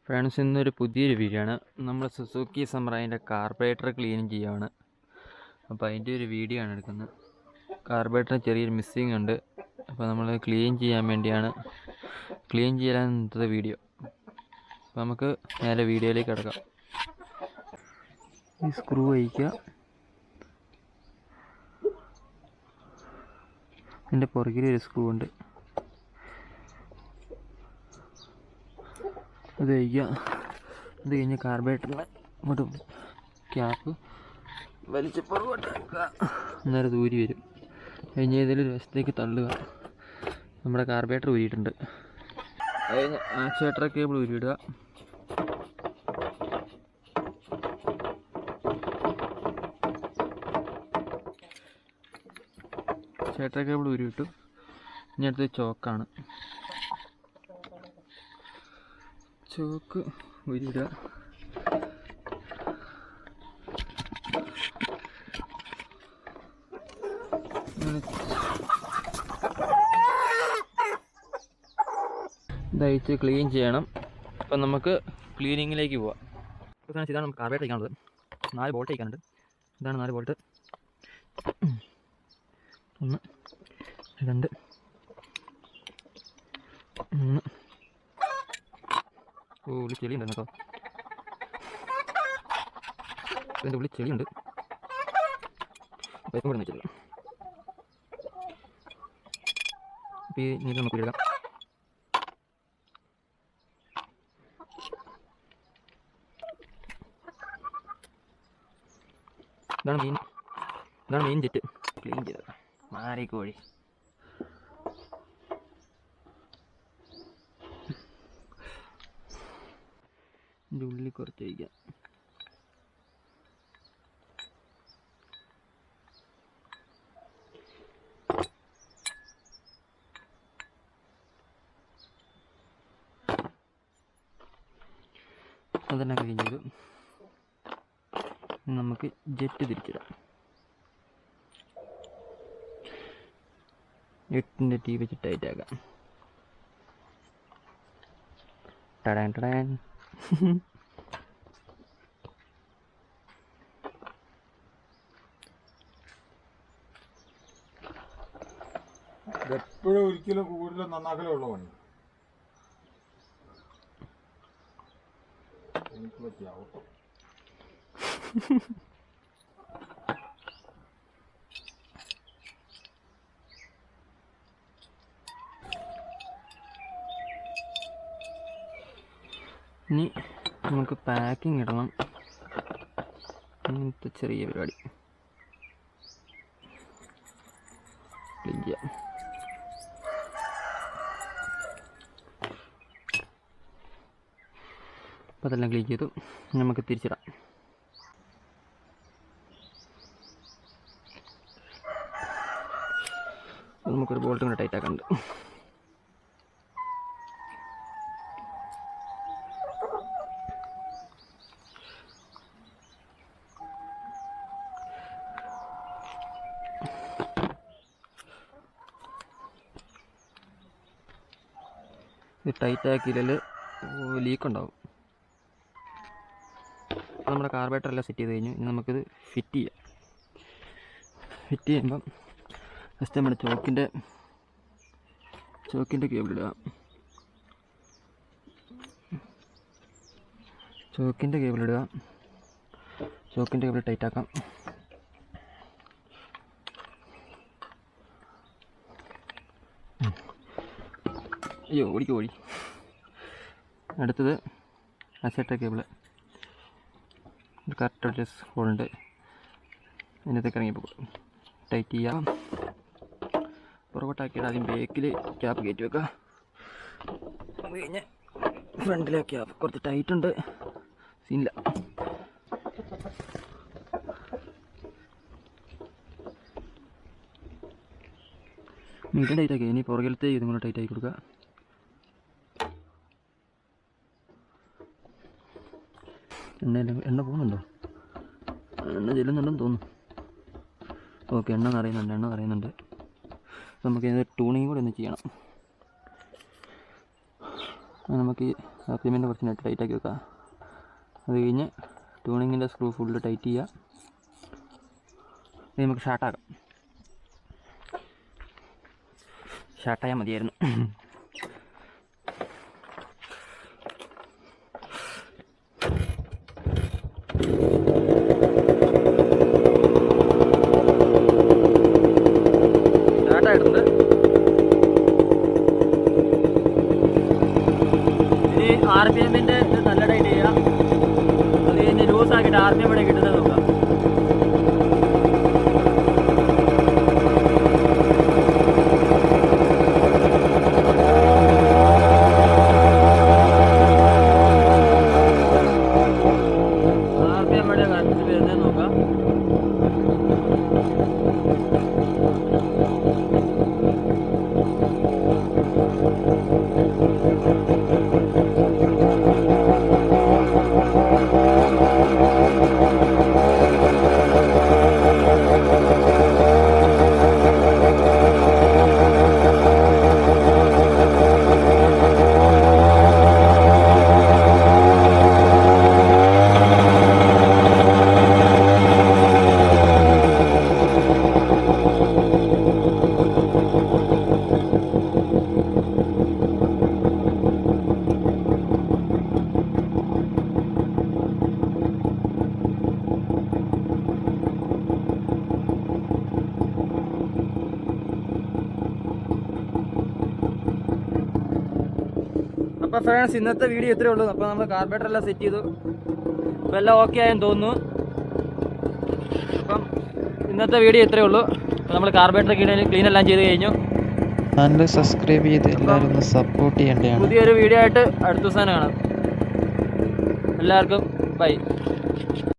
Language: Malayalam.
ഫ്രണ്ട്സ്, ഇന്നൊരു പുതിയൊരു വീഡിയോ ആണ്. നമ്മൾ സുസുക്കി സമ്പ്രായിൻ്റെ കാർബറേറ്റർ ക്ലീൻ ചെയ്യുകയാണ്. അപ്പോൾ അതിൻ്റെ ഒരു വീഡിയോ ആണ് എടുക്കുന്നത്. കാർബറേറ്ററിന് ചെറിയൊരു മിസ്സിങ് ഉണ്ട്. അപ്പോൾ നമ്മൾ ക്ലീൻ ചെയ്യാൻ വേണ്ടിയാണ് ക്ലീൻ ചെയ്യാൻ വീഡിയോ. അപ്പോൾ നമുക്ക് നേരെ വീഡിയോയിലേക്ക് കിടക്കാം. ഈ സ്ക്രൂ അഴിക്കുക. ഇതിൻ്റെ പുറകിൽ ഒരു സ്ക്രൂ ഉണ്ട്, അത് കഴിക്കുക. അത് കഴിഞ്ഞ് കാർബറേറ്ററിന് ഇങ്ങോട്ട് ക്യാപ്പ് വലിച്ച് പുറകോട്ട് വെക്കുക. അന്നേരം അത് ഊരി വരും. കഴിഞ്ഞ് ഏതെങ്കിലും ഒരു വശത്തേക്ക് തള്ളുക. നമ്മുടെ കാർബറേറ്റർ ഊരിയിട്ടുണ്ട്. അത് കഴിഞ്ഞ് ആക്ച്വേറ്റർ കേബിൾ ഊരിയിടുക. ആക്ച്വേറ്റർ കേബിൾ ഊരിയിട്ടു. ഇനി അടുത്ത് ചോക്കാണ്. ചോക്ക് ഊരിയിടുക. ഇതഴിച്ച് ക്ലീൻ ചെയ്യണം. അപ്പം നമുക്ക് ക്ലീനിങ്ങിലേക്ക് പോവാം. ഇപ്പോൾ ഇതാണ് നമുക്ക് കാർബറേറ്റർ അയക്കാനുള്ളത്. 4 ബോൾട്ട് അയക്കാനുണ്ട്. ഇതാണ് 4 ബോൾട്ട്. 1 2 3. ഉള്ളിൽ ചെളിയുണ്ട് കേട്ടോ. ഇതിൻ്റെ ഉള്ളിൽ ചെളിയുണ്ട്. പൈപ്പും കൂടെ വെച്ചില്ല. അപ്പോൾ ഈ നീര് നമുക്ക് ഇടാം. ഇതാണ് മെയിൻ ജെറ്റ് ക്ലീൻ ചെയ്തത്. മാറിക്കോഴി. ഇതിൻ്റെ ഉള്ളിൽ കുറച്ച് വയ്ക്കാം. അതെല്ലാം കഴിഞ്ഞത് നമുക്ക് ജെറ്റ് തിരിച്ചിടാം. 8ൻ്റെ ടീ വെച്ച് ടൈറ്റ് ആക്കാം. ടടാൻ ടടാൻ. എപ്പോഴും ഒരിക്കലും കൂടുതലും നന്നാക്കലേ ഉള്ള പണി. എനിക്ക് പറ്റിയാവട്ടോ. ഇനി നമുക്ക് പാക്കിംഗ് ഇടണം. ഇങ്ങനത്തെ ചെറിയ പരിപാടി ക്ലീൻ ചെയ്യാം. അപ്പോൾ അതെല്ലാം ക്ലീൻ ചെയ്തു. നമുക്ക് തിരിച്ചിടാം. നമുക്കൊരു ബോൾട്ടും കൂടെ ടൈറ്റ് ആക്കാനുണ്ട്. ഇത് ടൈറ്റ് ആക്കിയാൽ ലീക്ക് ഉണ്ടാവും. നമ്മുടെ കാർബറേറ്റർ എല്ലാം സെറ്റ് ചെയ്ത് കഴിഞ്ഞു. ഇനി നമുക്കിത് ഫിറ്റ് ചെയ്യാം. ഫിറ്റ് ചെയ്യുമ്പം ഫസ്റ്റ് നമ്മുടെ ചോക്കിൻ്റെ കേബിൾ ഇടുക. ചോക്കിൻ്റെ കേബിൾ ടൈറ്റ് ആക്കാം. അയ്യോ, ഓടി. അടുത്തത് ആക്ച്വേറ്റർ കേബിൾ. കറക്റ്റ് അഡ്ജസ്റ്റ് ഹോളുണ്ട്. ഇതിനകത്തേക്ക് ഇറങ്ങിപ്പോകും. ടൈറ്റ് ചെയ്യാം. പുറകോട്ടാക്കിയിട്ട് ആദ്യം ബേക്കിൽ ക്യാപ്പ് കയറ്റി വെക്കുക. അത് കഴിഞ്ഞ് ഫ്രണ്ടിലെ ക്യാപ്പ് കുറച്ച് ടൈറ്റ് ഉണ്ട്. സീനില്ല. മീഡിയം ടൈറ്റ് ആക്കി. ഇനി പുറകിലത്തെ ഇതും കൂടെ ടൈറ്റ് ആക്കി കൊടുക്കുക. എണ്ണ പോകുന്നുണ്ടോ? എണ്ണ ചെല്ലുന്നുണ്ടെന്ന് തോന്നുന്നു. ഓക്കെ, എണ്ണ നിറയുന്നുണ്ട്. നമുക്ക് ഇത് ട്യൂണിങ് കൂടെ ഒന്ന് ചെയ്യണം. നമുക്ക് ആർപിഎമ്മിൻ്റെ കുറച്ച് നെറ്റ് ടൈറ്റാക്കി വെക്കുക. അത് കഴിഞ്ഞ് ട്യൂണിങ്ങിൻ്റെ സ്ക്രൂ ഫുള്ള് ടൈറ്റ് ചെയ്യുക. ഇത് നമുക്ക് ഷാർട്ടാക്കാം. ഷാർട്ടായാൽ മതിയായിരുന്നു. ഷാർട്ടായിട്ടുണ്ട്. ഇനി ആർപിഎമ്മിൻ്റെ ഇത് നല്ല ടൈറ്റ് ചെയ്യുക. അത് കഴിഞ്ഞ് ലൂസാക്കിയിട്ട് ആർപിഎം ഇവിടെ കിട്ടുന്നത് നോക്കാം. ആർപിഎം ഇവിടെ കറക്റ്റ് വരുന്നത് നോക്കാം. അപ്പോൾ ഫ്രണ്ട്സ്, ഇന്നത്തെ വീഡിയോ ഇത്രയേ ഉള്ളൂ. അപ്പോൾ നമ്മൾ കാർബറേറ്റർ എല്ലാം സെറ്റ് ചെയ്തു. അപ്പോൾ എല്ലാം ഓക്കെ ആയെന്ന് തോന്നുന്നു. അപ്പം ഇന്നത്തെ വീഡിയോ ഇത്രയേ ഉള്ളൂ. അപ്പോൾ നമ്മൾ കാർബറേറ്റർ ക്ലീൻ എല്ലാം ചെയ്ത് കഴിഞ്ഞു. ചാനൽ സബ്സ്ക്രൈബ് ചെയ്ത് എല്ലാവരും ഒന്ന് സപ്പോർട്ട് ചെയ്യേണ്ടതാണ്. പുതിയൊരു വീഡിയോ ആയിട്ട് അടുത്ത ദിവസം കാണാം. എല്ലാവർക്കും ബൈ.